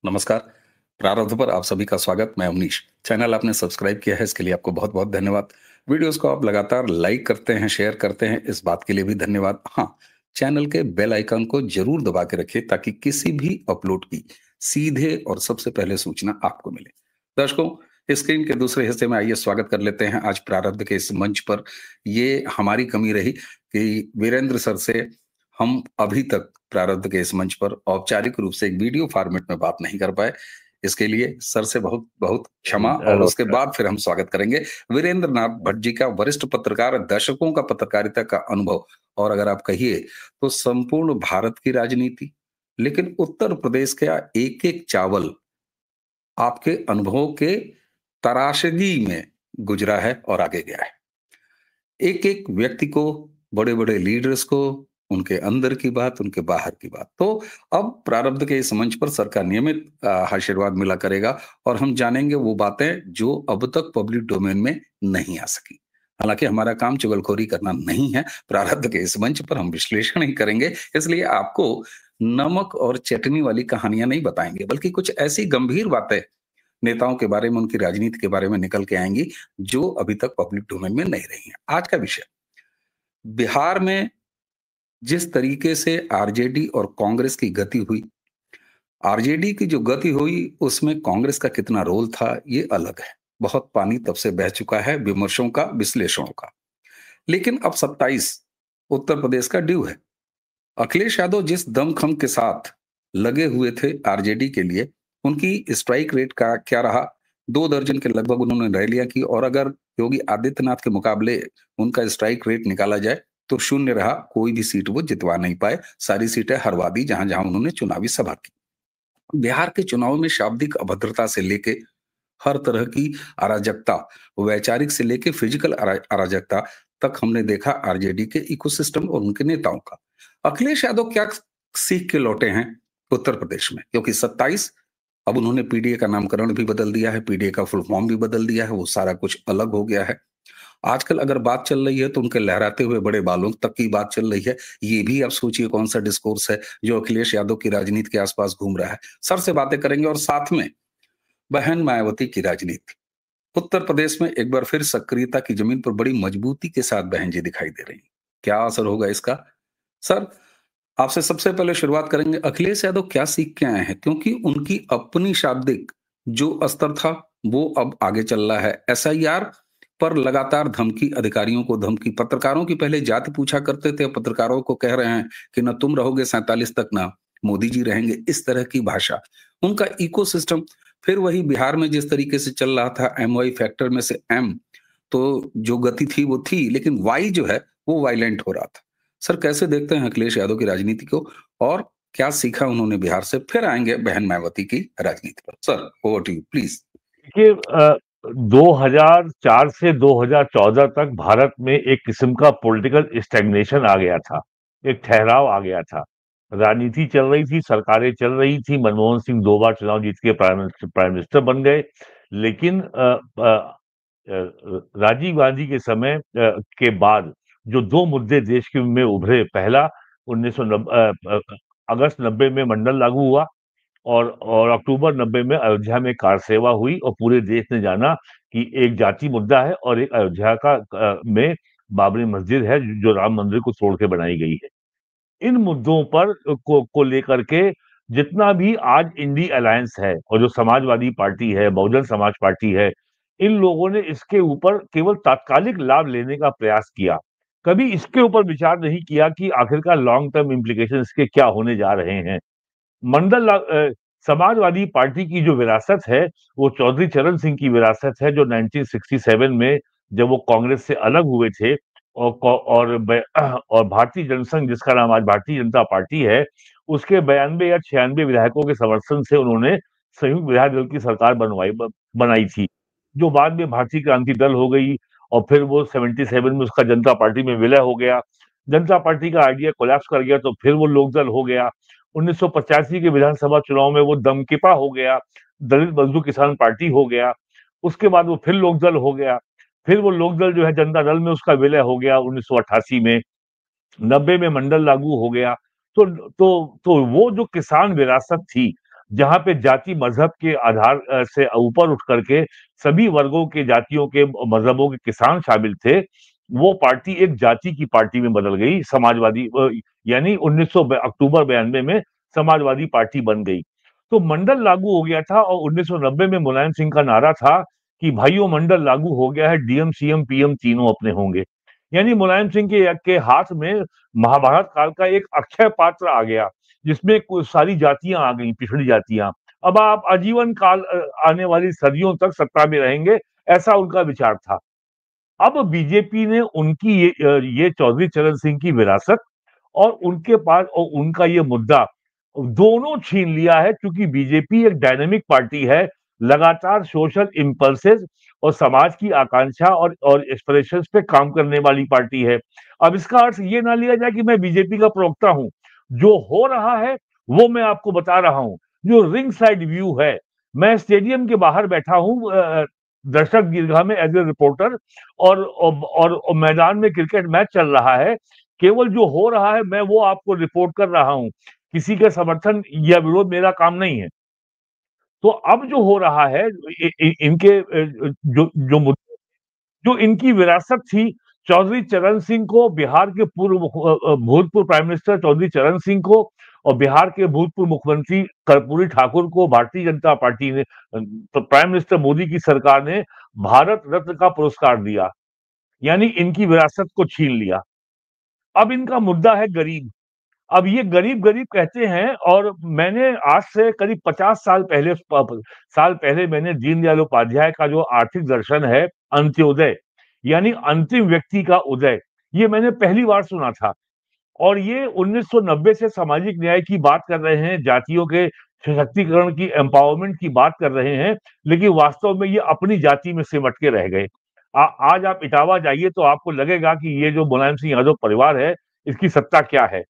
नमस्कार। प्रारब्ध पर आप सभी का स्वागत। मैं अवनीश। चैनल आपने सब्सक्राइब किया है, इसके लिए आपको बहुत बहुत धन्यवाद। वीडियोस को आप लगातार लाइक करते हैं, शेयर करते हैं, इस बात के लिए भी धन्यवाद। हाँ, चैनल के बेल आइकन को जरूर दबा के रखिए ताकि किसी भी अपलोड की सीधे और सबसे पहले सूचना आपको मिले। दर्शकों, स्क्रीन के दूसरे हिस्से में आइए स्वागत कर लेते हैं आज प्रारब्ध के इस मंच पर। ये हमारी कमी रही कि वीरेंद्र सर से हम अभी तक प्रारब्ध के इस मंच पर औपचारिक रूप से एक वीडियो फॉर्मेट में बात नहीं कर पाए। इसके लिए सर से बहुत बहुत क्षमा, और उसके नमस्कार। बाद फिर हम स्वागत करेंगे वीरेंद्र नाथ भट्ट जी का, वरिष्ठ पत्रकार, दशकों का पत्रकारिता का अनुभव, और अगर आप कहिए तो संपूर्ण भारत की राजनीति, लेकिन उत्तर प्रदेश का एक एक चावल आपके अनुभवों के तराशगी में गुजरा है और आगे गया है। एक एक व्यक्ति को, बड़े बड़े लीडर्स को, उनके अंदर की बात, उनके बाहर की बात। तो अब प्रारब्ध के इस मंच पर सर का नियमित आशीर्वाद मिला करेगा और हम जानेंगे वो बातें जो अब तक पब्लिक डोमेन में नहीं आ सकी। हालांकि हमारा काम चुगलखोरी करना नहीं है, प्रारब्ध के इस मंच पर हम विश्लेषण ही करेंगे, इसलिए आपको नमक और चटनी वाली कहानियां नहीं बताएंगे, बल्कि कुछ ऐसी गंभीर बातें नेताओं के बारे में, उनकी राजनीति के बारे में निकल के आएंगी जो अभी तक पब्लिक डोमेन में नहीं रही है। आज का विषय, बिहार में जिस तरीके से आरजेडी और कांग्रेस की गति हुई, आरजेडी की जो गति हुई उसमें कांग्रेस का कितना रोल था ये अलग है। बहुत पानी तब से बह चुका है विमर्शों का, विश्लेषणों का। लेकिन अब 27 उत्तर प्रदेश का ड्यू है। अखिलेश यादव जिस दमखम के साथ लगे हुए थे आरजेडी के लिए, उनकी स्ट्राइक रेट का क्या रहा? 2 दर्जन के लगभग उन्होंने रैलियां की, और अगर योगी आदित्यनाथ के मुकाबले उनका स्ट्राइक रेट निकाला जाए तो शून्य रहा। कोई भी सीट वो जितवा नहीं पाए, सारी सीटें हरवा दी जहां जहां उन्होंने चुनावी सभा की। बिहार के चुनाव में शाब्दिक अभद्रता से लेके हर तरह की अराजकता, वैचारिक से लेके फिजिकल अराजकता तक हमने देखा आरजेडी के इकोसिस्टम और उनके नेताओं का। अखिलेश यादव क्या सीख के लौटे हैं उत्तर प्रदेश में? क्योंकि 27 अब उन्होंने पीडीए का नामकरण भी बदल दिया है, पीडीए का फुल फॉर्म भी बदल दिया है, वो सारा कुछ अलग हो गया है। आजकल अगर बात चल रही है तो उनके लहराते हुए बड़े बालों तक की बात चल रही है। ये भी आप सोचिए कौन सा डिस्कोर्स है जो अखिलेश यादव की राजनीति के आसपास घूम रहा है। सर से बातें करेंगे और साथ में बहन मायावती की राजनीति। उत्तर प्रदेश में एक बार फिर सक्रियता की जमीन पर बड़ी मजबूती के साथ बहन जी दिखाई दे रही। क्या असर होगा इसका? सर, आपसे सबसे पहले शुरुआत करेंगे, अखिलेश यादव क्या सीख के आए हैं? क्योंकि उनकी अपनी शाब्दिक जो स्तर था वो अब आगे चल रहा है। एसआईआर पर लगातार धमकी, अधिकारियों को धमकी, पत्रकारों की पहले जाति पूछा करते थे, पत्रकारों को कह रहे हैं कि ना तुम रहोगे 47 तक ना मोदी जी रहेंगे। इस तरह की भाषा, उनका इकोसिस्टम। फिर वही बिहार में जिस तरीके से चल रहा था, एम वाई फैक्टर में से एम, तो जो गति थी वो थी, लेकिन वाई जो है वो वायलेंट हो रहा था। सर, कैसे देखते हैं अखिलेश यादव की राजनीति को, और क्या सीखा उन्होंने बिहार से? फिर आएंगे बहन मायावती की राजनीति पर। Sir, over to you please. देखिए, 2004 से 2014 तक भारत में एक किस्म का पॉलिटिकल स्टैग्नेशन आ गया था, एक ठहराव आ गया था। राजनीति चल रही थी, सरकारें चल रही थी, मनमोहन सिंह 2 बार चुनाव जीत के प्राइम मिनिस्टर बन गए। लेकिन राजीव गांधी के समय के बाद जो 2 मुद्दे देश के में उभरे, पहला 1990 अगस्त 90 में मंडल लागू हुआ, और अक्टूबर 90 में अयोध्या में कार सेवा हुई, और पूरे देश ने जाना कि एक जाति मुद्दा है और एक अयोध्या का में बाबरी मस्जिद है जो राम मंदिर को तोड़ के बनाई गई है। इन मुद्दों पर को लेकर के जितना भी आज इंडी अलायंस है और जो समाजवादी पार्टी है, बहुजन समाज पार्टी है, इन लोगों ने इसके ऊपर केवल तात्कालिक लाभ लेने का प्रयास किया। कभी इसके ऊपर विचार नहीं किया कि आखिरकार लॉन्ग टर्म इम्प्लीकेशन इसके क्या होने जा रहे हैं। समाजवादी पार्टी की जो विरासत है वो चौधरी चरण सिंह की विरासत है, जो 1967 में जब वो कांग्रेस से अलग हुए थे, और भारतीय जनसंघ, जिसका नाम आज भारतीय जनता पार्टी है, उसके 92 या 96 विधायकों के समर्थन से उन्होंने संयुक्त विधायक दल की सरकार बनाई थी, जो बाद में भारतीय क्रांति दल हो गई, और फिर वो 77 में उसका जनता पार्टी में विलय हो गया। जनता पार्टी का आइडिया कोलैप्स कर गया तो फिर वो लोकदल हो गया। 1985 के विधानसभा चुनाव में वो दमकिपा हो गया, दलित मजदूर किसान पार्टी हो गया। उसके बाद वो फिर लोकदल हो गया, फिर वो लोकदल जो है जनता दल में उसका विलय हो गया 1988 में। 90 में मंडल लागू हो गया। तो वो जो किसान विरासत थी, जहां पे जाति मजहब के आधार से ऊपर उठ करके सभी वर्गों के, जातियों के, मजहबों के किसान शामिल थे, वो पार्टी एक जाति की पार्टी में बदल गई, समाजवादी, यानी 1900 अक्टूबर 92 में समाजवादी पार्टी बन गई। तो मंडल लागू हो गया था और 1990 में मुलायम सिंह का नारा था कि भाइयों मंडल लागू हो गया है, डीएम सीएम पीएम तीनों अपने होंगे। यानी मुलायम सिंह के हाथ में महाभारत काल का एक अक्षय पात्र आ गया, जिसमें सारी जातियां आ गई, पिछड़ी जातियां। अब आप आजीवन काल, आने वाली सदियों तक सत्ता में रहेंगे, ऐसा उनका विचार था। अब बीजेपी ने उनकी ये चौधरी चरण सिंह की विरासत और उनके पास और उनका ये मुद्दा दोनों छीन लिया है, क्योंकि बीजेपी एक डायनेमिक पार्टी है, लगातार सोशल इंपल्सेस और समाज की आकांक्षा और एस्पिरेशंस पे काम करने वाली पार्टी है। अब इसका अर्थ ये ना लिया जाए कि मैं बीजेपी का प्रवक्ता हूं। जो हो रहा है वो मैं आपको बता रहा हूं। जो रिंग साइड व्यू है, मैं स्टेडियम के बाहर बैठा हूं, दर्शक दीर्घा में एज ए रिपोर्टर, और मैदान में क्रिकेट मैच चल रहा है। केवल जो हो रहा है मैं वो आपको रिपोर्ट कर रहा हूं। किसी के समर्थन या विरोध मेरा काम नहीं है। तो अब जो हो रहा है, इनके जो मुद्दे, जो इनकी विरासत थी, चौधरी चरण सिंह को, बिहार के भूतपूर्व प्राइम मिनिस्टर चौधरी चरण सिंह को और बिहार के भूतपूर्व मुख्यमंत्री कर्पूरी ठाकुर को भारतीय जनता पार्टी ने, प्राइम मिनिस्टर मोदी की सरकार ने भारत रत्न का पुरस्कार दिया, यानी इनकी विरासत को छीन लिया। अब इनका मुद्दा है गरीब। अब ये गरीब गरीब कहते हैं, और मैंने आज से करीब 50 साल पहले मैंने दीनदयाल उपाध्याय का जो आर्थिक दर्शन है, अंत्योदय, यानी अंतिम व्यक्ति का उदय, ये मैंने पहली बार सुना था। और ये 1990 से सामाजिक न्याय की बात कर रहे हैं, जातियों के सशक्तिकरण की, एम्पावरमेंट की बात कर रहे हैं, लेकिन वास्तव में ये अपनी जाति में सिमट के रह गए। आज आप इटावा जाइए तो आपको लगेगा कि ये जो मुलायम सिंह यादव परिवार है, इसकी सत्ता क्या है।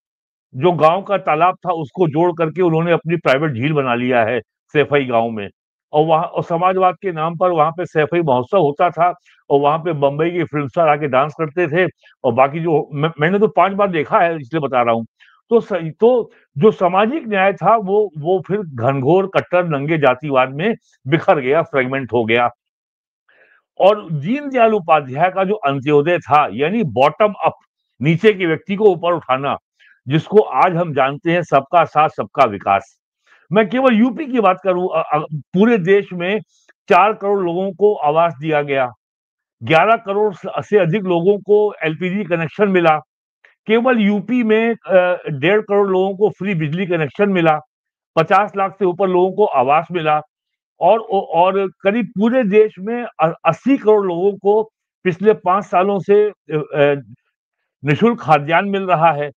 जो गांव का तालाब था उसको जोड़ करके उन्होंने अपनी प्राइवेट झील बना लिया है सैफई गांव में। और वहां, और समाजवाद के नाम पर वहां पे सैफई महोत्सव होता था, और वहां पे बंबई के फिल्म स्टार आके डांस करते थे। और बाकी जो मैंने तो 5 बार देखा है, इसलिए बता रहा हूँ। तो जो सामाजिक न्याय था वो फिर घनघोर कट्टर नंगे जातिवाद में बिखर गया, फ्रेगमेंट हो गया। और दीनदयाल उपाध्याय का जो अंत्योदय था, यानी बॉटम अप, नीचे के व्यक्ति को ऊपर उठाना, जिसको आज हम जानते हैं सबका साथ सबका विकास। मैं केवल यूपी की बात करूं, पूरे देश में 4 करोड़ लोगों को आवास दिया गया, 11 करोड़ से अधिक लोगों को एलपीजी कनेक्शन मिला, केवल यूपी में 1.5 करोड़ लोगों को फ्री बिजली कनेक्शन मिला, 50 लाख से ऊपर लोगों को आवास मिला, और करीब पूरे देश में 80 करोड़ लोगों को पिछले 5 सालों से निःशुल्क खाद्यान्न मिल रहा है।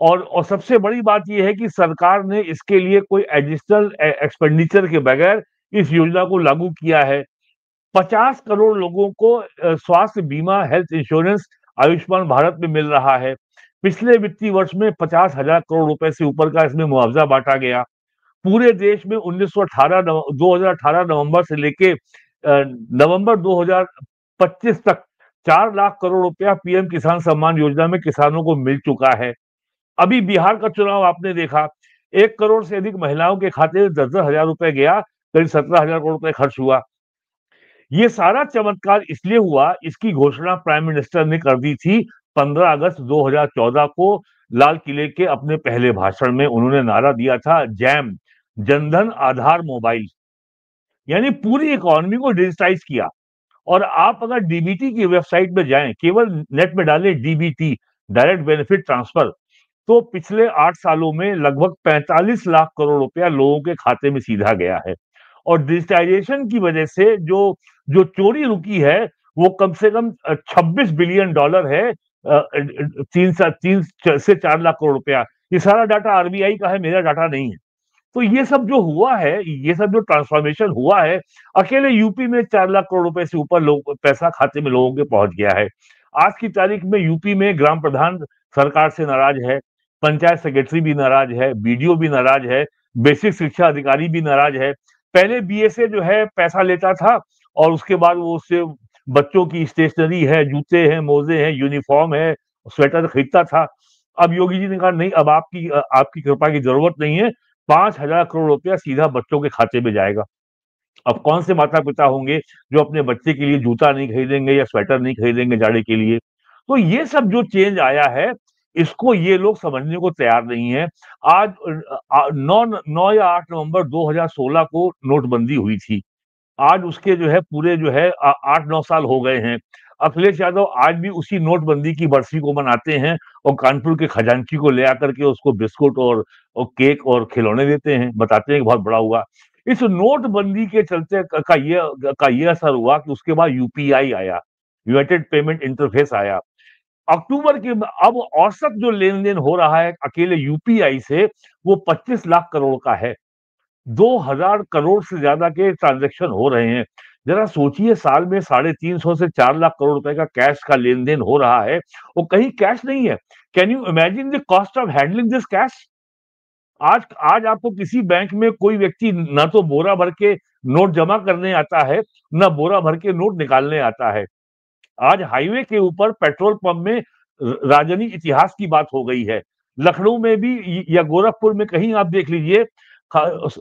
और सबसे बड़ी बात यह है कि सरकार ने इसके लिए कोई एडिशनल एक्सपेंडिचर के बगैर इस योजना को लागू किया है। 50 करोड़ लोगों को स्वास्थ्य बीमा, हेल्थ इंश्योरेंस, आयुष्मान भारत में मिल रहा है। पिछले वित्तीय वर्ष में 50,000 करोड़ रुपए से ऊपर का इसमें मुआवजा बांटा गया। पूरे देश में 2018 नवंबर से लेके नवंबर 2025 तक 4 लाख करोड़ रुपया पीएम किसान सम्मान योजना में किसानों को मिल चुका है। अभी बिहार का चुनाव आपने देखा, 1 करोड़ से अधिक महिलाओं के खाते में 10-10 हजार रुपए गया, करीब 17,000 करोड़ रुपए खर्च हुआ। ये सारा चमत्कार इसलिए हुआ, इसकी घोषणा प्राइम मिनिस्टर ने कर दी थी 15 अगस्त 2014 को। लाल किले के अपने पहले भाषण में उन्होंने नारा दिया था, जैम, जनधन आधार मोबाइल, यानी पूरी इकोनॉमी को डिजिटाइज किया। और आप अगर डीबीटी की वेबसाइट में जाएं, केवल नेट में डालें डीबीटी, डायरेक्ट बेनिफिट ट्रांसफर, तो पिछले 8 सालों में लगभग 45 लाख करोड़ रुपया लोगों के खाते में सीधा गया है। और डिजिटाइजेशन की वजह से जो जो चोरी रुकी है, वो कम से कम $26 बिलियन है, 3 से 4 लाख करोड़ रुपया। ये सारा डाटा आरबीआई का है, मेरा डाटा नहीं है। तो ये सब जो हुआ है, ये सब जो ट्रांसफॉर्मेशन हुआ है, अकेले यूपी में 4 लाख करोड़ रुपए से ऊपर लोग पैसा खाते में लोगों के पहुंच गया है। आज की तारीख में यूपी में ग्राम प्रधान सरकार से नाराज है, पंचायत सेक्रेटरी भी नाराज है, बीडीओ भी नाराज है, बेसिक शिक्षा अधिकारी भी नाराज है। पहले बीएसए जो है पैसा लेता था, और उसके बाद वो उससे बच्चों की स्टेशनरी है, जूते हैं, मोजे हैं, यूनिफॉर्म है, स्वेटर खरीदता था। अब योगी जी ने कहा नहीं, अब आपकी कृपा की जरूरत नहीं है, 5,000 करोड़ रुपया सीधा बच्चों के खाते में जाएगा। अब कौन से माता-पिता होंगे जो अपने बच्चे के लिए जूता नहीं खरीदेंगे या स्वेटर नहीं खरीदेंगे जाड़े के लिए? तो ये सब जो चेंज आया है, इसको ये लोग समझने को तैयार नहीं है। आज 9 या 8 नवंबर 2016 को नोटबंदी हुई थी। आज उसके जो है पूरे जो है 8-9 साल हो गए हैं। अखिलेश यादव आज भी उसी नोटबंदी की बरसी को मनाते हैं और कानपुर के खजांची को ले आकर के उसको बिस्कुट और केक और खिलौने देते हैं, बताते हैं कि बहुत बड़ा हुआ। इस नोटबंदी के चलते का ये असर हुआ कि उसके बाद यूपीआई आया, यूनाइटेड पेमेंट इंटरफेस आया। अक्टूबर के अब औसत जो लेन-देन हो रहा है अकेले यूपीआई से, वो 25 लाख करोड़ का है। 2,000 करोड़ से ज्यादा के ट्रांजैक्शन हो रहे हैं। जरा सोचिए साल में 350 से 4 लाख करोड़ रुपए का कैश का लेन-देन हो रहा है और कहीं कैश नहीं है। Can you imagine the cost of handling this cash? आज आज आपको किसी बैंक में कोई व्यक्ति ना तो बोरा भर के नोट जमा करने आता है, ना बोरा भर के नोट निकालने आता है। आज हाईवे के ऊपर पेट्रोल पंप में राजनी इतिहास की बात हो गई है। लखनऊ में भी या गोरखपुर में कहीं आप देख लीजिए,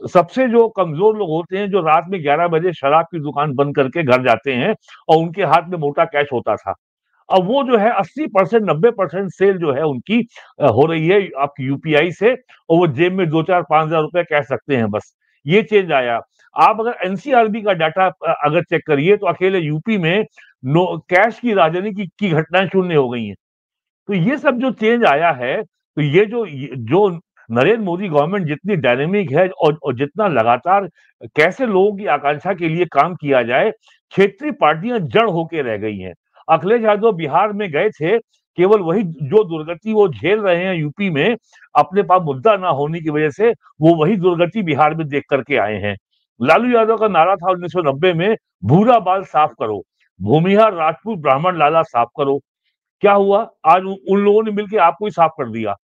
सबसे जो कमजोर लोग होते हैं जो रात में 11 बजे शराब की दुकान बंद करके घर जाते हैं और उनके हाथ में मोटा कैश होता था। अब वो जो है 80% 90% सेल जो है उनकी हो रही है आपकी यूपीआई से और वो जेब में 2-4-5 हजार रुपए कैश रखते हैं बस। ये चेंज आया। आप अगर एनसीआरबी का डाटा अगर चेक करिए तो अकेले यूपी में नो कैश की राजनी की घटनाएं शून्य हो गई हैं। तो ये सब जो चेंज आया है, तो ये जो नरेंद्र मोदी गवर्नमेंट जितनी डायनेमिक है और जितना लगातार कैसे लोगों की आकांक्षा के लिए काम किया जाए, क्षेत्रीय पार्टियां जड़ होके रह गई हैं। अखिलेश यादव बिहार में गए थे, केवल वही जो दुर्गति वो झेल रहे हैं यूपी में, अपने पास मुद्दा ना होने की वजह से, वो वही दुर्गति बिहार में देख करके आए हैं। लालू यादव का नारा था 1990 में, भूरा बाल साफ करो, भूमिहार राजपूत ब्राह्मण लाला साफ करो। क्या हुआ? आज उन लोगों ने मिलके आपको ही साफ कर दिया।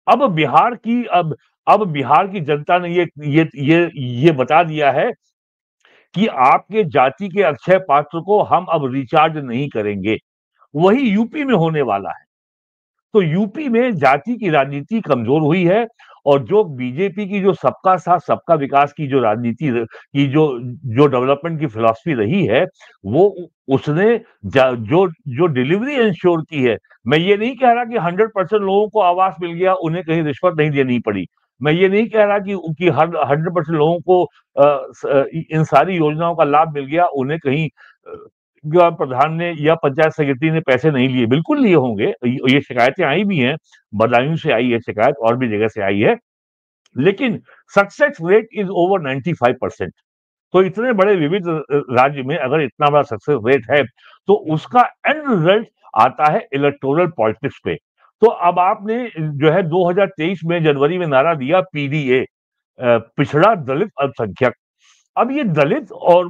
अब बिहार की अब अब बिहार की जनता ने ये बता दिया है कि आपके जाति के अक्षय पात्र को हम अब रिचार्ज नहीं करेंगे। वही यूपी में होने वाला है। तो यूपी में जाति की राजनीति कमजोर हुई है और जो बीजेपी की जो सबका साथ सबका विकास की जो राजनीति की जो डेवलपमेंट की फिलॉसफी रही है, वो उसने जो जो डिलीवरी इंश्योर की है। मैं ये नहीं कह रहा कि 100% लोगों को आवास मिल गया, उन्हें कहीं रिश्वत नहीं देनी पड़ी। मैं ये नहीं कह रहा कि हर 100% लोगों को इन सारी योजनाओं का लाभ मिल गया, उन्हें कहीं ग्राम प्रधान ने या पंचायत सेक्रेटरी ने पैसे नहीं लिए, बिल्कुल लिए होंगे। ये शिकायतें आई भी हैं, बदायूं से आई है शिकायत और भी जगह से आई है। लेकिन सक्सेस रेट इज ओवर 95%। तो इतने बड़े विविध राज्य में अगर इतना बड़ा सक्सेस रेट है, तो उसका एंड रिजल्ट आता है इलेक्टोरल पॉलिटिक्स पे। तो अब आपने जो है 2023 में जनवरी में नारा दिया पीडीए, पिछड़ा दलित अल्पसंख्यक। अब ये दलित और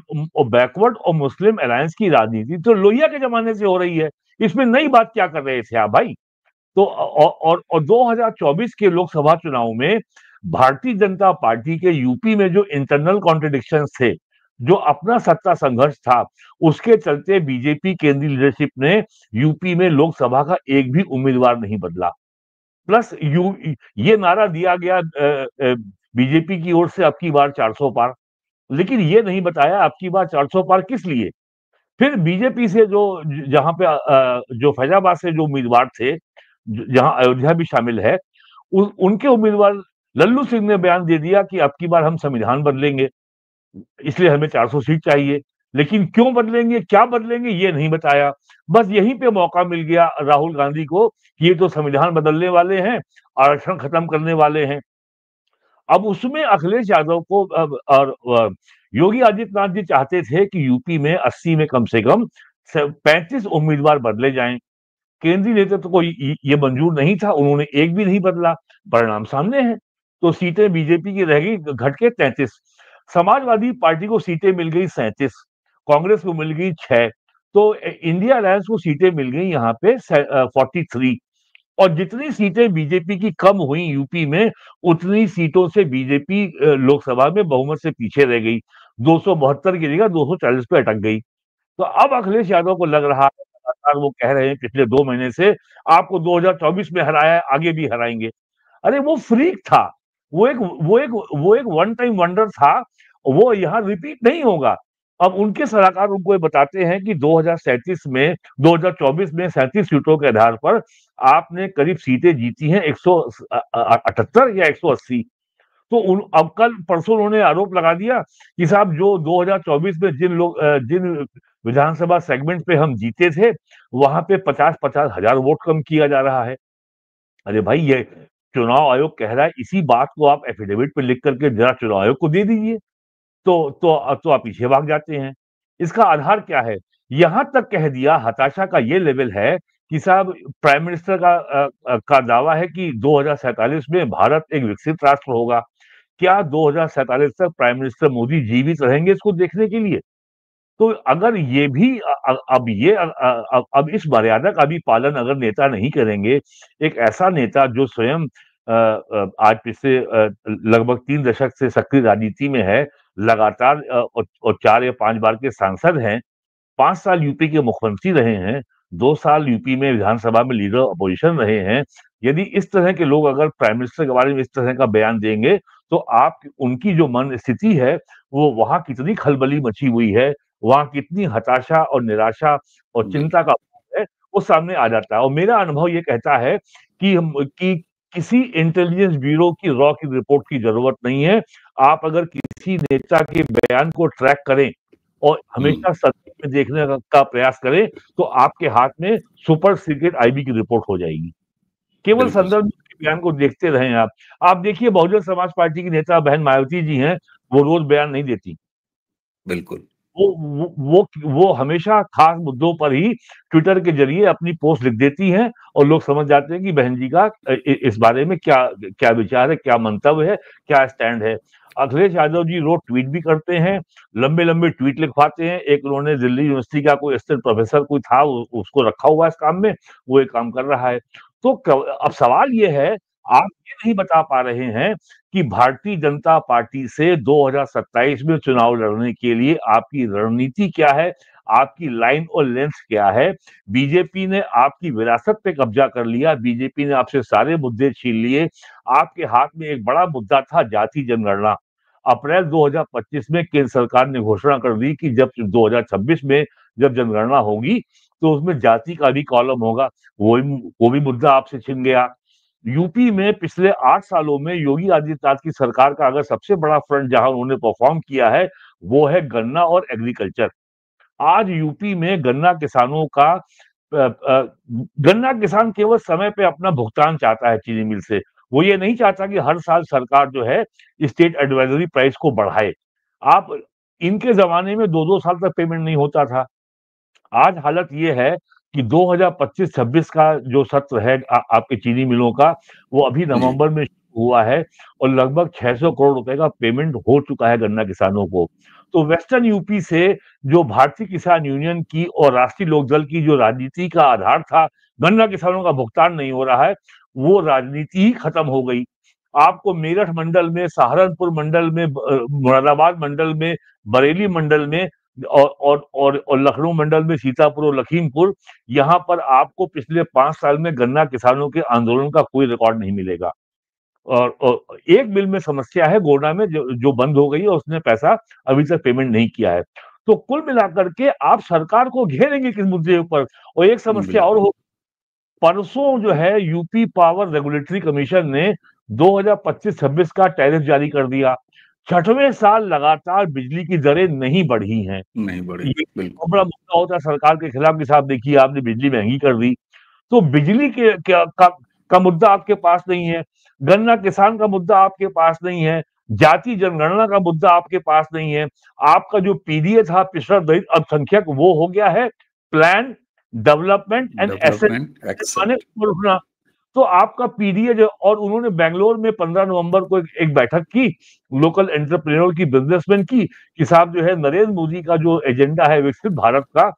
बैकवर्ड और मुस्लिम अलायंस की राजनीति तो लोहिया के जमाने से हो रही है। इसमें नई बात क्या कर रहे थे आप भाई? तो 2024 के लोकसभा चुनाव में भारतीय जनता पार्टी के यूपी में जो इंटरनल कॉन्ट्रडिक्शन थे, जो अपना सत्ता संघर्ष था, उसके चलते बीजेपी केंद्रीय लीडरशिप ने यूपी में लोकसभा का एक भी उम्मीदवार नहीं बदला। प्लस ये नारा दिया गया बीजेपी की ओर से अब की बार 400 पार। लेकिन ये नहीं बताया अब की बार 400 पार किस लिए। फिर बीजेपी से जो जहां पे जो फैजाबाद से जो उम्मीदवार थे, जहां अयोध्या भी शामिल है, उनके उम्मीदवार लल्लू सिंह ने बयान दे दिया कि अब की बार हम संविधान बदलेंगे, इसलिए हमें 400 सीट चाहिए। लेकिन क्यों बदलेंगे, क्या बदलेंगे, ये नहीं बताया। बस यहीं पे मौका मिल गया राहुल गांधी को कि ये तो संविधान बदलने वाले हैं, आरक्षण खत्म करने वाले हैं। अब उसमें अखिलेश यादव को और योगी आदित्यनाथ जी चाहते थे कि यूपी में 80 में कम से कम 35 उम्मीदवार बदले जाएं। केंद्रीय नेतृत्व को ये मंजूर नहीं था, उन्होंने एक भी नहीं बदला। परिणाम सामने है। तो सीटें बीजेपी की रह गई घट के 33। समाजवादी पार्टी को सीटें मिल गई 37, कांग्रेस को मिल गई 6। तो इंडिया अलायंस को सीटें मिल गई यहाँ पे 43। और जितनी सीटें बीजेपी की कम हुई यूपी में, उतनी सीटों से बीजेपी लोकसभा में बहुमत से पीछे रह गई। 272 की जगह 240 पे अटक गई। तो अब अखिलेश यादव को लग रहा है, लगातार वो कह रहे हैं पिछले 2 महीने से, आपको 2024 में हराया है, आगे भी हराएंगे। अरे वो फ्रीक था। वो एक वन टाइम वंडर था, वो यहाँ रिपीट नहीं होगा। अब उनके सलाहकार उनको ये बताते हैं कि 2024 में 37 सीटों के आधार पर आपने करीब सीटें जीती हैं 178 या 180। तो अब कल परसों उन्होंने आरोप लगा दिया कि साहब जो 2024 में जिन विधानसभा सेगमेंट पे हम जीते थे, वहां पे 50-50 हजार वोट कम किया जा रहा है। अरे भाई, ये चुनाव आयोग कह रहा है, इसी बात को आप एफिडेविट पे लिख करके जरा चुनाव आयोग को दे दीजिए। तो आप पीछे भाग जाते हैं। इसका आधार क्या है? यहां तक कह दिया, हताशा का ये लेवल है कि साहब प्राइम मिनिस्टर का दावा है कि 2047 में भारत एक विकसित राष्ट्र होगा। क्या 2047 तक प्राइम मिनिस्टर मोदी जीवित रहेंगे इसको देखने के लिए? तो अगर ये भी अब इस मर्यादा का भी पालन अगर नेता नहीं करेंगे, एक ऐसा नेता जो स्वयं आज पिछले लगभग 3 दशक से सक्रिय राजनीति में है, लगातार और 4 या 5 बार के सांसद हैं, 5 साल यूपी के मुख्यमंत्री रहे हैं, 2 साल यूपी में विधानसभा में लीडर अपोजिशन रहे हैं। यदि इस तरह के लोग अगर प्राइम मिनिस्टर के बारे में इस तरह का बयान देंगे, तो आप उनकी जो मन स्थिति है, वो वहां कितनी खलबली मची हुई है, वहां कितनी हताशा और निराशा और चिंता का भाव है, वो सामने आ जाता है। और मेरा अनुभव ये कहता है कि किसी इंटेलिजेंस ब्यूरो की रॉ की रिपोर्ट की जरूरत नहीं है। आप अगर किसी नेता के बयान को ट्रैक करें और हमेशा सत्य में देखने का प्रयास करें, तो आपके हाथ में सुपर सीक्रेट आईबी की रिपोर्ट हो जाएगी। केवल बिल्कुल, संदर्भ के बयान को देखते रहें आप। आप देखिए, बहुजन समाज पार्टी की नेता बहन मायावती जी हैं, वो रोज बयान नहीं देती। बिल्कुल। वो हमेशा खास मुद्दों पर ही ट्विटर के जरिए अपनी पोस्ट लिख देती हैं, और लोग समझ जाते हैं कि बहन जी का इस बारे में क्या क्या विचार है, क्या मंतव्य है, क्या स्टैंड है। अखिलेश यादव जी रोज ट्वीट भी करते हैं, लंबे लंबे ट्वीट लिखवाते हैं। एक उन्होंने दिल्ली यूनिवर्सिटी का कोई असिस्टेंट प्रोफेसर कोई था, उसको रखा हुआ है इस काम में, वो एक काम कर रहा है। तो अब सवाल ये है, आप ये नहीं बता पा रहे हैं कि भारतीय जनता पार्टी से 2027 में चुनाव लड़ने के लिए आपकी रणनीति क्या है, आपकी लाइन और लेंथ क्या है। बीजेपी ने आपकी विरासत पे कब्जा कर लिया, बीजेपी ने आपसे सारे मुद्दे छीन लिए। आपके हाथ में एक बड़ा मुद्दा था, जाति जनगणना। अप्रैल 2025 में केंद्र सरकार ने घोषणा कर दी कि जब 2026 में जब जनगणना होगी, तो उसमें जाति का भी कॉलम होगा। वो भी मुद्दा आपसे छिन गया। यूपी में पिछले 8 सालों में योगी आदित्यनाथ की सरकार का अगर सबसे बड़ा फ्रंट जहां उन्होंने परफॉर्म किया है, वो है गन्ना और एग्रीकल्चर। आज यूपी में गन्ना किसान केवल समय पे अपना भुगतान चाहता है चीनी मिल से। वो ये नहीं चाहता कि हर साल सरकार जो है स्टेट एडवाइजरी प्राइस को बढ़ाए। आप इनके जमाने में 2-2 साल तक पेमेंट नहीं होता था। आज हालत ये है कि 2025-26 का जो सत्र है आपके चीनी मिलों का, वो अभी जी। नवंबर में हुआ है, और लगभग 600 करोड़ रुपए का पेमेंट हो चुका है गन्ना किसानों को। तो वेस्टर्न यूपी से जो भारतीय किसान यूनियन की और राष्ट्रीय लोकदल की जो राजनीति का आधार था, गन्ना किसानों का भुगतान नहीं हो रहा है, वो राजनीति ही खत्म हो गई। आपको मेरठ मंडल में, सहारनपुर मंडल में, मुरादाबाद मंडल में, बरेली मंडल में और लखनऊ मंडल में सीतापुर और लखीमपुर, यहाँ पर आपको पिछले 5 साल में गन्ना किसानों के आंदोलन का कोई रिकॉर्ड नहीं मिलेगा। और एक मिल में समस्या है गोंडा में, जो बंद हो गई है, उसने पैसा अभी तक पेमेंट नहीं किया है। तो कुल मिलाकर के आप सरकार को घेरेंगे किस मुद्दे पर? और एक समस्या और बिल्कुल। हो, परसों जो है यूपी पावर रेगुलेटरी कमीशन ने 2025-26 का टैरिफ जारी कर दिया। छठवें साल लगातार बिजली की दरें नहीं बढ़ी हैं। नहीं बढ़े, ये बिल्कुल। बहुत बड़ा मुद्दा होता है सरकार के खिलाफ कि साहब देखिए, आपने बिजली महंगी कर दी। तो बिजली के का मुद्दा आपके पास नहीं है, गन्ना किसान का मुद्दा आपके पास नहीं है, जाति जनगणना का मुद्दा आपके पास नहीं है। आपका जो पीडीए था, पिछड़ा दलित अल्पसंख्यक, वो हो गया है plan development and asset development माने एक्सेप्ट। ऊपर उठना। तो आपका पीडीए जो, और उन्होंने बैंगलोर में 15 नवंबर को एक बैठक की लोकल एंटरप्रेन्योर की, बिजनेसमैन की, कि साहब जो है नरेंद्र मोदी का जो एजेंडा है विकसित भारत का,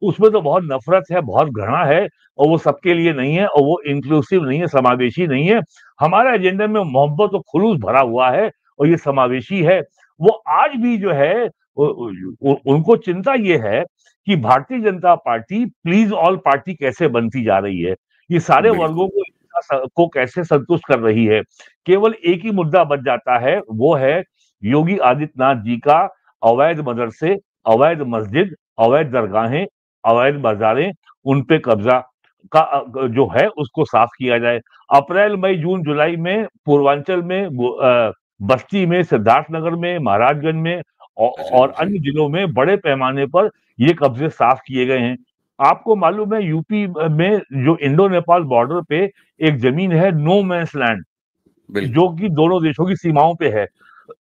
उसमें तो बहुत नफरत है, बहुत घृणा है, और वो सबके लिए नहीं है, और वो इंक्लूसिव नहीं है, समावेशी नहीं है। हमारा एजेंडा में मोहब्बत और खुलूस भरा हुआ है, और ये समावेशी है। वो आज भी जो है, उनको चिंता ये है कि Bharatiya Janata party please all party कैसे बनती जा रही है। ये सारे वर्गों बिल्कुल। को जनता को कैसे संतुष्ट कर रही है। केवल एक ही मुद्दा बच जाता है, वो है योगी आदित्यनाथ जी का अवैध मदरसे, अवैध मस्जिद, अवैध दरगाहें, अवैध बाजारें, उन पे कब्जा का जो है उसको साफ किया जाए। अप्रैल, मई, जून, जुलाई में पूर्वांचल में, बस्ती में, सिद्धार्थनगर में, महाराजगंज में और जी। अन्य जिलों में बड़े पैमाने पर ये कब्जे साफ किए गए हैं। आपको मालूम है यूपी में जो इंडो नेपाल बॉर्डर पे एक जमीन है नो मैंस लैंड, जो बिल्कुल। कि दोनों देशों की सीमाओं पे है।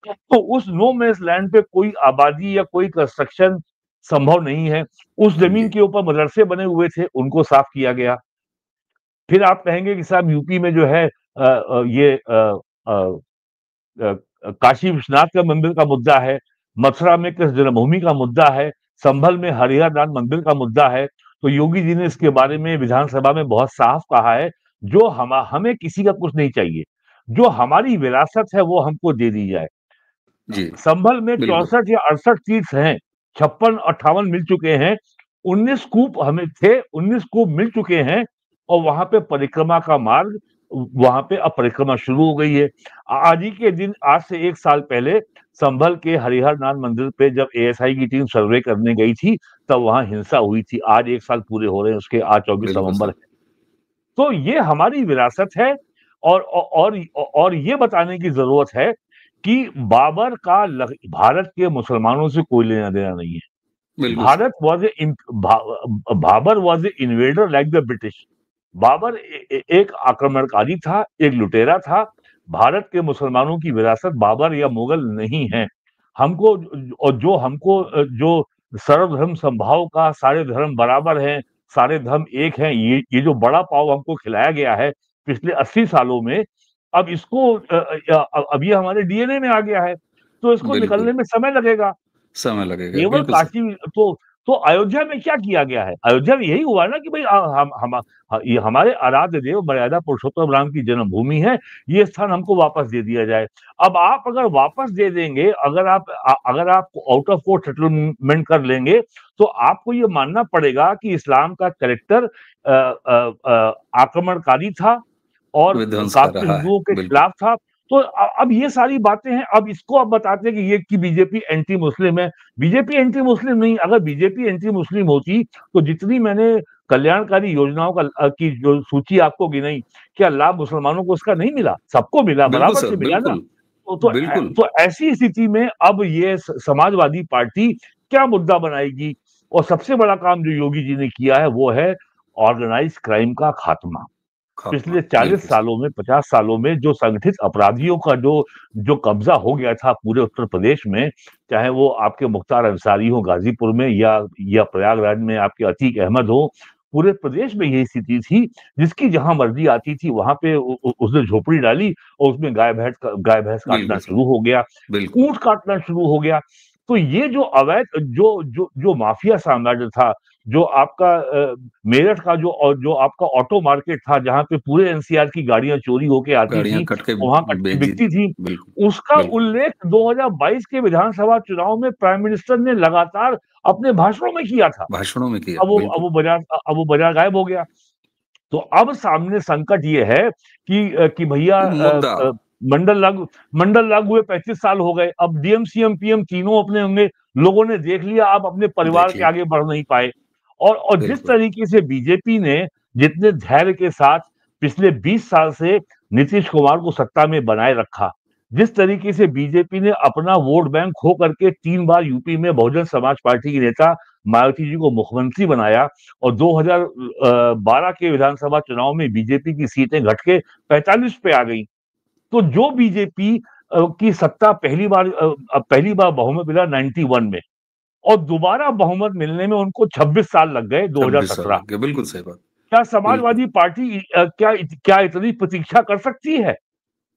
तो उस नो मैंस लैंड पे कोई आबादी या कोई कंस्ट्रक्शन संभव नहीं है। उस जमीन जी। के ऊपर मदरसे बने हुए थे, उनको साफ किया गया। फिर आप कहेंगे कि साहब यूपी में जो है ये अ, अ, काशी विश्वनाथ का मंदिर का मुद्दा है, मथुरा में कृष्ण जन्मभूमि का मुद्दा है, संभल में हरिहरनाथ मंदिर का मुद्दा है। तो योगी जी ने इसके बारे में विधानसभा में बहुत साफ कहा है, जो हमें किसी का कुछ नहीं चाहिए, जो हमारी विरासत है वो हमको दे दी जाए। जी। संभल में बिल्कुल। 64 या 68 तीर्थ हैं, 56-58 मिल चुके हैं, 19 कूप हमें थे, 19 कूप मिल चुके हैं और वहां पे परिक्रमा का मार्ग, वहां पे अब परिक्रमा शुरू हो गई है। आज ही के दिन, आज से 1 साल पहले संभल के हरिहरनाथ मंदिर पे जब एएसआई की टीम सर्वे करने गई थी, तब वहां हिंसा हुई थी। आज 1 साल पूरे हो रहे हैं उसके, आज 24 बिल्कुल नवंबर सर। है। तो ये हमारी विरासत है और ये बताने की जरूरत है कि बाबर का भारत के मुसलमानों से कोई लेना देना नहीं है। बिल्कुल sir. Bharat was a Babar was a invader like the British. Babar एक आक्रमणकारी था, एक लुटेरा था। भारत के मुसलमानों की विरासत बाबर या मुगल नहीं है। हमको और जो हमको जो सर्वधर्म समभाव का, सारे धर्म बराबर हैं, सारे धर्म एक हैं, ये जो बड़ा पाव हमको खिलाया गया है पिछले 80 सालों में, अब इसको अब ये हमारे डीएनए में आ गया है, तो इसको बिल्कुल। निकलने में समय लगेगा। समय लगेगा, केवल बिल्कुल सर। काशी तो अयोध्या में क्या किया गया है? अयोध्या में यही हुआ ना कि भाई ये हमारे आराध्य देव मर्यादा पुरुषोत्तम राम की जन्मभूमि है, ये स्थान हमको वापस दे दिया जाए। अब आप अगर वापस दे देंगे, अगर आप आउट ऑफ कोर्ट सेटलमेंट कर लेंगे, तो आपको ये मानना पड़ेगा कि इस्लाम का कैरेक्टर आक्रमणकारी था और विध्वंस कर काफी रहा है, हिंदुओं के बिल्कुल। खिलाफ था। तो अब ये सारी बातें हैं, अब इसको आप बताते हैं कि ये कि बीजेपी एंटी मुस्लिम है। बीजेपी एंटी मुस्लिम नहीं, अगर बीजेपी एंटी मुस्लिम होती तो जितनी मैंने कल्याणकारी योजनाओं की जो सूची आपको गिनाई, क्या लाभ मुसलमानों को उसका नहीं मिला? सबको मिला, बिल्कुल बराबर सर, से मिला ना। बिल्कुल। बिल्कुल। तो ऐसी स्थिति में अब ये समाजवादी पार्टी क्या मुद्दा बनाएगी? और सबसे बड़ा काम जो योगी जी ने किया है वो है ऑर्गेनाइज क्राइम का खात्मा। खात्मा, पिछले 40 बिल्कुल सर। सालों में, 50 सालों में जो संगठित अपराधियों का जो जो कब्जा हो गया था पूरे उत्तर प्रदेश में, चाहे वो आपके मुख्तार अंसारी हो गाजीपुर में या प्रयागराज में आपके अतीक अहमद हो, पूरे प्रदेश में यही स्थिति थी। जिसकी जहां मर्जी आती थी वहां पे उसने झोपड़ी डाली और उसमें गाय भैंस काटना बिल्कुल सर। शुरू हो गया, बिल्कुल। ऊंट काटना शुरू हो गया। तो ये जो अवैध जो माफिया साम्राज्य था, जो आपका मेरठ का जो आपका ऑटो मार्केट था, जहाँ पे पूरे एनसीआर की गाड़ियां चोरी होके आती गाड़ियाँ थी, कट के वहां कट के भेजी। बिकती थी, बिल्कुल। उसका बिल्कुल। उल्लेख 2022 के विधानसभा चुनाव में प्राइम मिनिस्टर ने लगातार अपने भाषणों में किया था। भाषणों में किया, अब वो अब बिल्कुल। वो बाजार अब वो बाजार गायब हो गया। तो अब सामने संकट ये है कि भैया मुद्दा। मंडल लागू हुए 35 साल हो गए, अब डीएम सीएम पीएम तीनों अपने होंगे, लोगों ने देख लिया, आप अपने परिवार देख के लिया। आगे बढ़ नहीं पाए। और जिस बिल्कुल। तरीके से बीजेपी ने जितने धैर्य के साथ पिछले 20 साल से नीतीश कुमार को सत्ता में बनाए रखा, जिस तरीके से बीजेपी ने अपना वोट बैंक खो करके 3 बार यूपी में बहुजन समाज पार्टी के नेता मायावती जी को मुख्यमंत्री बनाया और 2012 के विधानसभा चुनाव में बीजेपी की सीटें घट के 45 पे आ गई। तो जो बीजेपी की सत्ता पहली बार बहुमत मिला 91 में और दोबारा बहुमत मिलने में उनको 26 साल लग गए 26 साल 2017। लग गए, बिल्कुल सही बात। क्या बिल्कुल। समाजवादी पार्टी क्या इतनी प्रतीक्षा कर सकती है?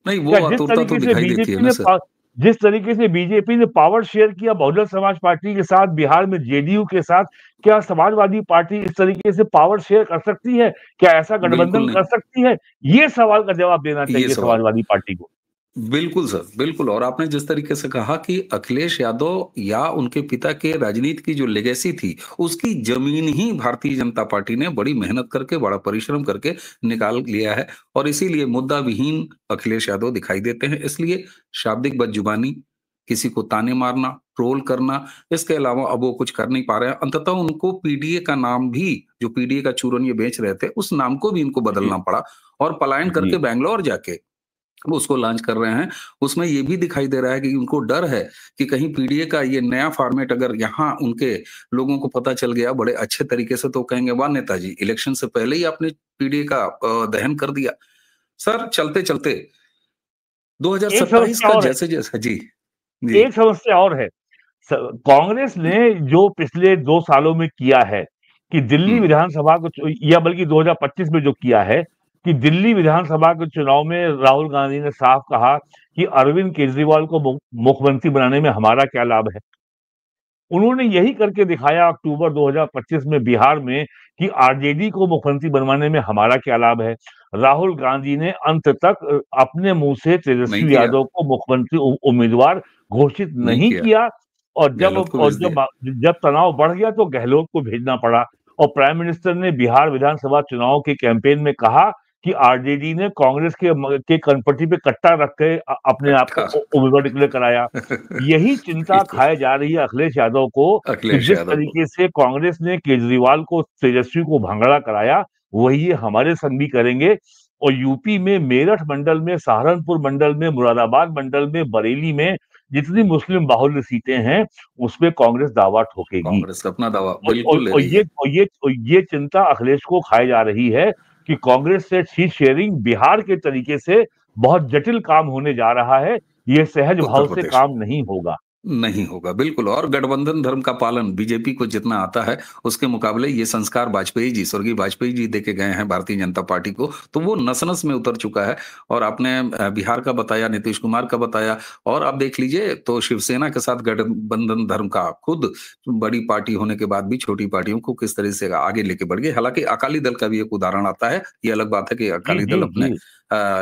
नहीं, क्या वो आतुरता तो दिखाई देती है ना सर। जिस तरीके से बीजेपी ने पावर शेयर किया बहुजन समाज पार्टी के साथ, बिहार में जेडीयू के साथ, क्या समाजवादी पार्टी इस तरीके से पावर शेयर कर सकती है? क्या ऐसा बिल्कुल गठबंधन नहीं। कर सकती है? ये सवाल का जवाब देना ये चाहिए सवाल। समाजवादी पार्टी को। बिल्कुल सर, बिल्कुल। और आपने जिस तरीके से कहा कि अखिलेश यादव या उनके पिता के राजनीति की जो लेगेसी थी, उसकी ज़मीन ही भारतीय जनता पार्टी ने बड़ी मेहनत करके, बड़ा परिश्रम करके निकाल लिया है और इसीलिए मुद्दा विहीन अखिलेश यादव दिखाई देते हैं। इसलिए शाब्दिक बदजुबानी, किसी को ताने मारना, ट्रोल करना, इसके अलावा अब वो कुछ कर नहीं पा रहे हैं। अंततः उनको पीडीए का नाम भी, जो पीडीए का चूरन ये बेच रहे थे, उस नाम को भी इनको जी, बदलना पड़ा और पलायन जी। करके बैंगलोर जाके वो उसको लॉन्च कर रहे हैं। उसमें ये भी दिखाई दे रहा है कि उनको डर है कि कहीं पीडीए का ये नया फॉर्मेट अगर यहाँ उनके लोगों को पता चल गया बड़े अच्छे तरीके से, तो कहेंगे वाह नेताजी, इलेक्शन से पहले ही आपने पीडीए का दहन कर दिया। सर चलते-चलते एक 2027 समस्या का और है, जैसे-जैसे जी, जी, एक समस्या और है। स कांग्रेस ने जो पिछले 2 सालों में किया है कि हुँ, दिल्ली विधानसभा को चु या बल्कि 2025 में जो किया है कि दिल्ली विधानसभा के चुनाव में राहुल गांधी ने साफ कहा कि अरविंद केजरीवाल को मुख्यमंत्री बनाने में हमारा क्या लाभ है। उन्होंने यही करके दिखाया अक्टूबर 2025 में बिहार में कि आरजेडी को मुख्यमंत्री बनवाने में हमारा क्या लाभ है। राहुल गांधी ने अंत तक अपने मुंह से नहीं तेजस्वी किया, यादव को मुख्यमंत्री उम्मीदवार घोषित नहीं नहीं किया, किया और गहलोत को भेज दिया। जब तनाव बढ़ गया तो गहलोत को भेजना पड़ा और प्राइम मिनिस्टर ने बिहार विधानसभा चुनाव के कैंपेन में कहा कि आरजेडी ने कांग्रेस के कनपट्टी पे कट्टा रख के अपने आप को कट्टा उम्मीदवार डिक्लेयर कराया। यही चिंता बिल्कुल, खाए जा रही है अखिलेश यादव को कि अखिलेश जिस यादव को। तरीके से कांग्रेस ने केजरीवाल को, तेजस्वी को भांगड़ा कराया, वही ये हमारे संग भी करेंगे और यूपी में मेरठ मंडल में, सहारनपुर मंडल में, मुरादाबाद मंडल में, बरेली में जितनी मुस्लिम बाहुल्य सीटें हैं, उसपे कांग्रेस दावा ठोकेगी। कांग्रेस अपना दावा और और बिल्कुल ले और रही ये है। और ये और ये चिंता अखिलेश को खाई जा रही है कि कांग्रेस से सीट शेयरिंग बिहार के तरीके से बहुत जटिल काम होने जा रहा है। ये सहज उत्तर भाव से प्रदेश काम नहीं होगा। नहीं होगा, बिल्कुल। और गठबंधन धर्म का पालन बीजेपी को जितना आता है, उसके मुकाबले ये संस्कार वाजपेयी जी, स्वर्गीय वाजपेयी जी देके गए हैं भारतीय जनता पार्टी को, तो वो नस-नस में उतर चुका है। और आपने बिहार का बताया, नीतीश कुमार का बताया और आप देख लीजिए तो शिवसेना के साथ गठबंधन धर्म का खुद बड़ी पार्टी होने के बाद भी छोटी पार्टियों को किस तरह से आगे लेके बढ़ गए। हालाँकि अकाली दल का भी एक उदाहरण आता है, ये अलग बात है कि जी, अकाली दल जी, अपने जी।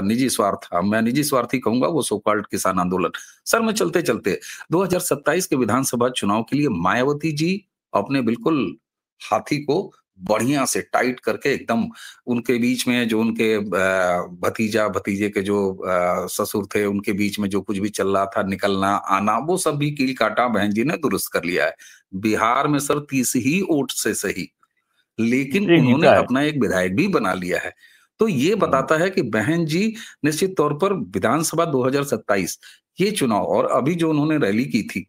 निजी स्वार्थ, मैं निजी स्वार्थी कहूँगा, वो सो कॉल्ड किसान आंदोलन। सर मैं चलते-चलते 2027 के विधानसभा चुनाव के लिए मायावती जी अपने बिल्कुल हाथी को बढ़िया से टाइट करके एकदम उनके बीच में जो उनके भतीजा भतीजे के जो ससुर थे उनके बीच में जो कुछ भी चल रहा था निकलना आना वो सब भी कील काटा बहन जी ने दुरुस्त कर लिया है। बिहार में सर 30 ही वोट से सही, लेकिन एक उन्होंने जीता है। अपना एक विधायक भी बना लिया है। तो ये हुँ। बताता है कि बहन जी निश्चित तौर पर विधानसभा 2027 ये चुनाव और अभी जो उन्होंने रैली की थी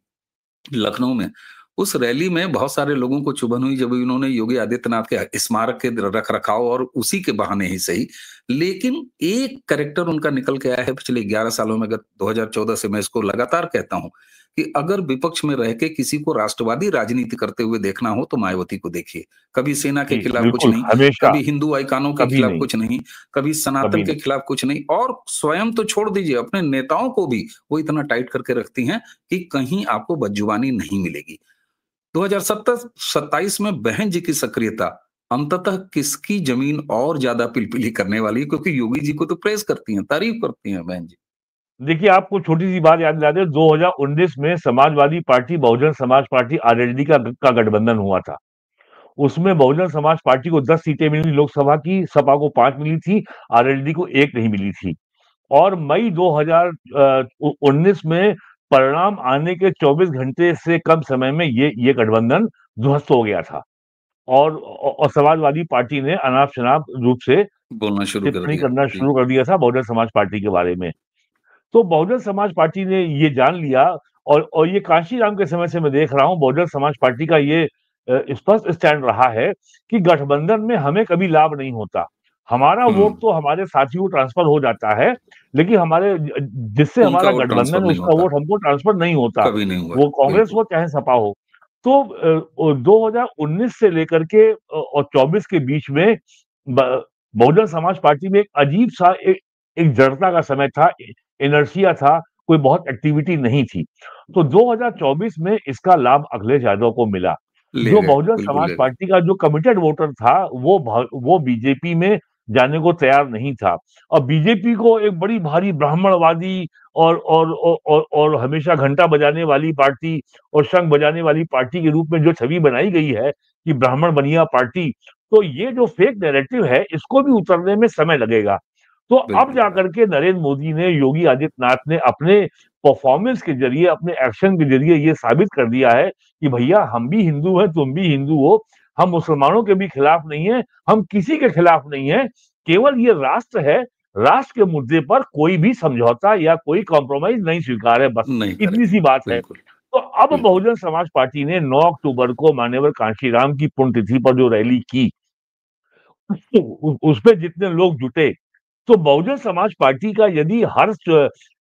लखनऊ में, उस रैली में बहुत सारे लोगों को चुभन हुई जब इन्होंने योगी आदित्यनाथ के स्मारक के रख-रखाव और उसी के बहाने ही सही, लेकिन एक कैरेक्टर उनका निकल के आया है पिछले 11 सालों में। अगर 2014 से मैं इसको लगातार कहता हूँ कि अगर विपक्ष में रह के किसी को राष्ट्रवादी राजनीति करते हुए देखना हो तो मायावती को देखिए। कभी सेना के जी, खिलाफ कुछ बिल्कुल, नहीं, हमेशा, कभी हिंदू आइकानों के कभी खिलाफ नहीं, कुछ नहीं, कभी सनातन कभी के नहीं। खिलाफ कुछ नहीं और स्वयं तो छोड़ दीजिए अपने नेताओं को भी वो इतना टाइट करके रखती हैं कि कहीं आपको बदजुबानी नहीं मिलेगी। 2027 में बहन जी की सक्रियता अंततः किसकी जमीन और ज्यादा पिलपिली करने वाली है क्योंकि योगी जी को तो प्रेस करती हैं, तारीफ करती हैं बहन जी। देखिए, आपको छोटी-सी बात याद दिला दें, 2019 में Samajwadi party, Bahujan Samaj party, RJD का गठबंधन हुआ था। उसमें बहुजन समाज पार्टी को 10 सीटें मिली लोकसभा की, सपा को 5 मिली थी, आरजेडी को 1 नहीं मिली थी। और मई 2019 में परिणाम आने के 24 घंटे से कम समय में ये गठबंधन ध्वस्त हो गया था। और समाजवादी पार्टी ने अनाप-शनाप रूप से बोलना शुरू कर टिप्पणी दिया करना जी। शुरू कर दिया था बहुजन समाज पार्टी के बारे में। तो बहुजन समाज पार्टी ने ये जान लिया और ये कांशीराम के समय से मैं देख रहा हूँ बहुजन समाज पार्टी का ये स्पष्ट स्टैंड रहा है कि गठबंधन में हमें कभी लाभ नहीं होता। हमारा वोट हम्म। तो हमारे साथी को ट्रांसफर हो जाता है, लेकिन हमारे जिससे उनका हमारा वो ट्रांसफर गठबंधन है नहीं उसका होता, वोट हमको ट्रांसफर नहीं होता। कभी नहीं हुआ वो कांग्रेस बिल्कुल। हो चाहे सपा हो। तो 2019 से लेकर के और 24 के बीच में ब बहुजन समाज पार्टी में एक अजीब-सा एक जड़ता का समय था, इनर्शिया था, कोई बहुत एक्टिविटी नहीं थी। तो 2024 में इसका लाभ अखिलेश यादव को मिला। ले जो गए, बहुजन बिल्कुल समाज ले गए। पार्टी का जो कमिटेड वोटर था, वो बीजेपी में जाने को तैयार नहीं था। और बीजेपी को एक बड़ी भारी ब्राह्मणवादी और हमेशा घंटा बजाने वाली पार्टी और शंख बजाने वाली पार्टी के रूप में जो छवि बनाई गई है कि ब्राह्मण बनिया पार्टी, तो ये जो फेक नैरेटिव है इसको भी उतरने में समय लगेगा। तो अब बिल्कुल। जाकर के नरेंद्र मोदी ने, योगी आदित्यनाथ ने अपने परफॉर्मेंस के जरिए, अपने एक्शन के जरिए ये साबित कर दिया है कि भैया हम भी हिंदू हैं, तुम भी हिंदू हो, हम मुसलमानों के भी खिलाफ नहीं है, हम किसी के खिलाफ नहीं है, केवल ये राष्ट्र है, राष्ट्र के मुद्दे पर कोई भी समझौता या कोई कॉम्प्रोमाइज नहीं स्वीकार है, बस नहीं इतनी करेंगे। सी बात है। बिल्कुल। तो अब बिल्कुल। बहुजन समाज पार्टी ने 9 अक्टूबर को मान्यवर कांशीराम की पुण्यतिथि पर जो रैली की, उसपे जितने लोग जुटे, तो बहुजन समाज पार्टी का यदि हर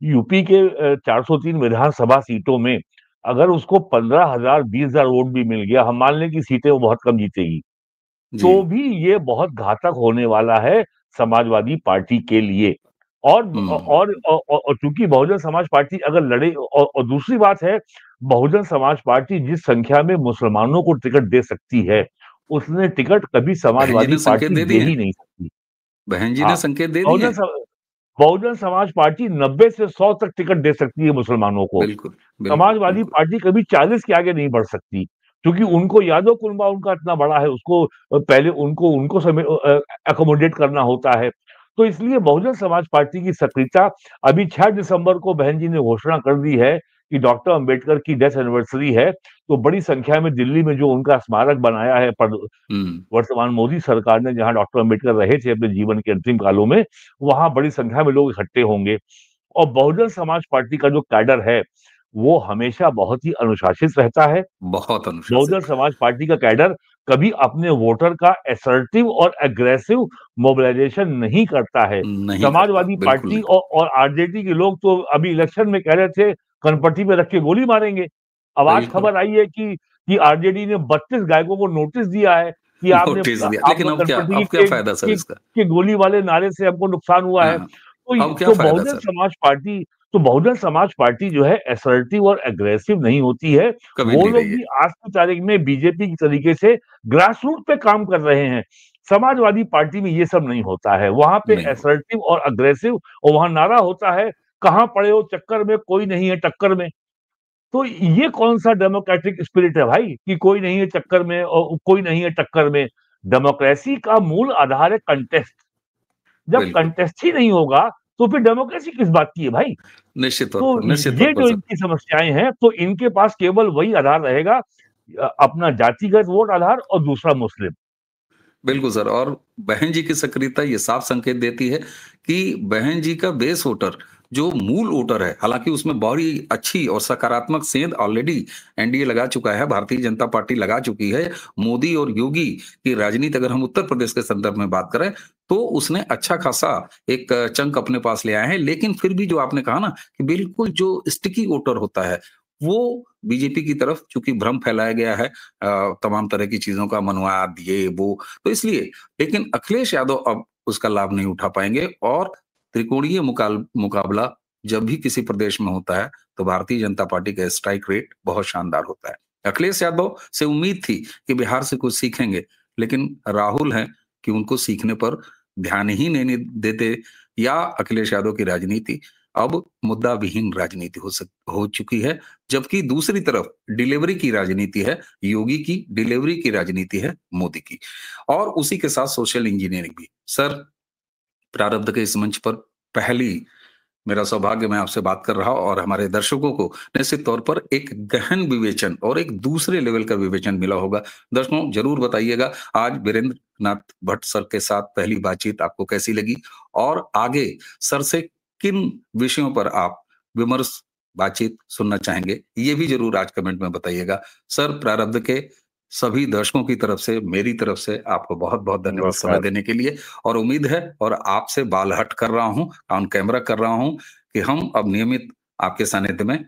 यूपी के 403 विधानसभा सीटों में अगर उसको 15,000 20,000 वोट भी मिल गया, हम मान लें कि सीटें वो बहुत कम जीतेगी, जी। तो भी ये बहुत घातक होने वाला है समाजवादी पार्टी के लिए। हम्म। और चूंकि बहुजन समाज पार्टी अगर लड़े, और दूसरी बात है, बहुजन समाज पार्टी जिस संख्या में मुसलमानों को टिकट दे सकती है, उसने टिकट कभी बहन जी समाजवादी ने संकेत पार्टी दे दे दिए ही हैं। नहीं सकती। बहन जी हाँ, ने संकेत दे दिए बहुजन हैं। सम- बहुजन समाज पार्टी 90 से 100 तक टिकट दे सकती है मुसलमानों को। बिल्कुल। बिल्कुल। समाजवादी बिल्कुल। पार्टी कभी 40 के आगे नहीं बढ़ सकती, क्योंकि उनको यादव कुनबा उनका इतना बड़ा है, उसको पहले उनको उनको समय अकोमोडेट करना होता है। तो इसलिए बहुजन समाज पार्टी की सक्रियता, अभी 6 दिसंबर को बहन जी ने घोषणा कर दी है कि डॉक्टर अंबेडकर की डेथ एनिवर्सरी है, तो बड़ी संख्या में दिल्ली में जो उनका स्मारक बनाया है हम्म। वर्तमान मोदी सरकार ने, जहां डॉक्टर अंबेडकर रहे थे अपने जीवन के अंतिम कालों में, वहां बड़ी संख्या में लोग इकट्ठे होंगे। और बहुजन समाज पार्टी का जो कैडर है, वो हमेशा बहुत ही अनुशासित रहता है। बहुत बहुजन अनुशासित। समाज पार्टी का कैडर कभी अपने वोटर का असर्टिव और एग्रेसिव मोबिलाइजेशन नहीं करता है। नहीं करता, समाजवादी बिल्कुल पार्टी नहीं। और आरजेडी के लोग तो अभी इलेक्शन में कह रहे थे कनपट्टी पे रख के गोली मारेंगे। अब आज बिल्कुल। खबर आई है कि आरजेडी ने 32 गायकों को नोटिस दिया है कि नोटिस दिया, लेकिन आपने कनपट्टी अब क्या फायदा सर इसका। के गोली वाले नारे से हमको नुकसान हुआ है। हाँ। अब क्या तो फायदा सर। बहुजन समाज पार्टी जो है असर्टिव और एग्रेसिव नहीं होती है। कभी वो नहीं लोग रही है। भी आज की तारीख में बीजेपी की तरीके से ग्रास रूट पे काम कर रहे हैं। समाजवादी पार्टी में ये सब नहीं होता है, वहां पे नहीं होगा। असर्टिव और अग्रेसिव, और वहां नारा होता है, कहां पड़े हो चक्कर में, कोई नहीं है टक्कर में। तो ये कौन सा डेमोक्रेटिक स्पिरिट है भाई, कि कोई नहीं है चक्कर में और कोई नहीं है टक्कर में। डेमोक्रेसी का मूल आधार है कंटेस्ट। जब बिल्कुल। कंटेस्ट ही नहीं होगा, तो फिर डेमोक्रेसी किस बात की है भाई। निश्चित तौर तो पर, निश्चित तौर ये पर जो सर। इनकी समस्याएं हैं, तो इनके पास केवल वही आधार रहेगा, अपना जातिगत वोट आधार, और दूसरा मुस्लिम। बिल्कुल सर। और बहन जी की सक्रियता ये साफ संकेत देती है कि बहन जी का बेस वोटर, जो मूल वोटर है, हालांकि उसमें बड़ी अच्छी और सकारात्मक सेंध ऑलरेडी एनडीए लगा चुका है, भारतीय जनता पार्टी लगा चुकी है। मोदी और योगी की राजनीति अगर हम उत्तर प्रदेश के संदर्भ में बात करें, तो उसने अच्छा खासा एक चंक अपने पास ले आए हैं। लेकिन फिर भी जो आपने कहा ना कि बिल्कुल जो स्टिकी वोटर होता है, वो बीजेपी की तरफ चूंकि भ्रम फैलाया गया है तमाम तरह की चीजों का, मनवाद ये वो, तो इसलिए। लेकिन अखिलेश यादव अब उसका लाभ नहीं उठा पाएंगे। और त्रिकोणीय मुकाबला जब भी किसी प्रदेश में होता है, तो भारतीय जनता पार्टी का स्ट्राइक रेट बहुत शानदार होता है। अखिलेश यादव से उम्मीद थी कि बिहार से कुछ सीखेंगे, लेकिन राहुल हैं कि उनको सीखने पर ध्यान ही नहीं देते, या अखिलेश यादव की राजनीति अब मुद्दा विहीन राजनीति हो चुकी है। जबकि दूसरी तरफ डिलीवरी की राजनीति है, योगी की डिलीवरी की राजनीति है मोदी की। और उसी के साथ सोशल इंजीनियरिंग भी। सर, प्रारब्ध के इस मंच पर पहली मेरा सौभाग्य, मैं आपसे बात कर रहा हूं और हमारे दर्शकों को निश्चित तौर पर एक गहन विवेचन और एक दूसरे लेवल का विवेचन मिला होगा। दर्शकों जरूर बताइएगा आज वीरेंद्र नाथ भट्ट सर के साथ पहली बातचीत आपको कैसी लगी, और आगे सर से किन विषयों पर आप विमर्श बातचीत सुनना चाहेंगे, ये भी जरूर आज कमेंट में बताइएगा। सर, प्रारब्ध के सभी दर्शकों की तरफ से, मेरी तरफ से आपको बहुत बहुत धन्यवाद समय नमस्कार। देने के लिए। और उम्मीद है, और आपसे बाल हट कर रहा हूं, ऑन कैमरा कर रहा हूं, कि हम अब नियमित आपके सानिध्य में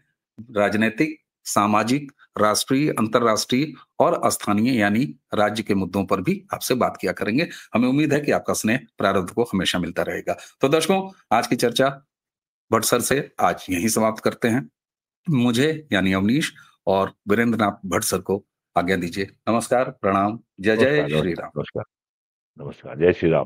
राजनीतिक, सामाजिक, राष्ट्रीय, अंतर्राष्ट्रीय और स्थानीय यानी राज्य के मुद्दों पर भी आपसे बात किया करेंगे। हमें उम्मीद है कि आपका स्नेह प्रारब्ध को हमेशा मिलता रहेगा। तो दर्शकों, आज की चर्चा भट्ट सर से आज यहीं समाप्त करते हैं। मुझे यानी अवनीश और वीरेंद्र नाथ भट्ट सर को आज्ञा दीजिए। नमस्कार, प्रणाम, जय जय नमस्कार, श्री नमस्कार, राम। नमस्कार, नमस्कार। जय श्री राम।